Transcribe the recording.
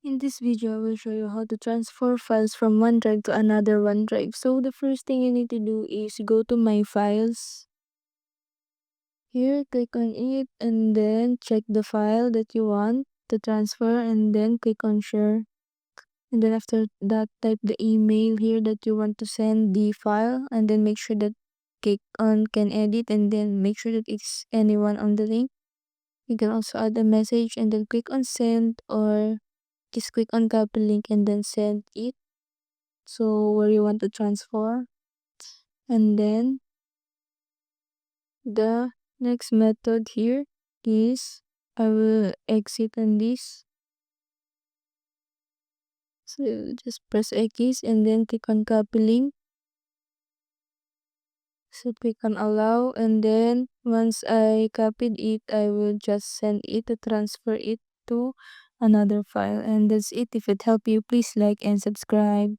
In this video, I will show you how to transfer files from OneDrive to another OneDrive. So the first thing you need to do is go to My Files. Here, click on it and then check the file that you want to transfer and then click on Share. And then after that, type the email here that you want to send the file and then make sure that click on Can Edit and then make sure that it's anyone on the link. You can also add a message and then click on Send or just click on copy link and then send it so where you want to transfer. And then the next method here is I will exit on this. So just press X and then click on copy link. So click on allow and then once I copied it, I will just send it to transfer it to another file. And that's it. If it helped you, please like and subscribe.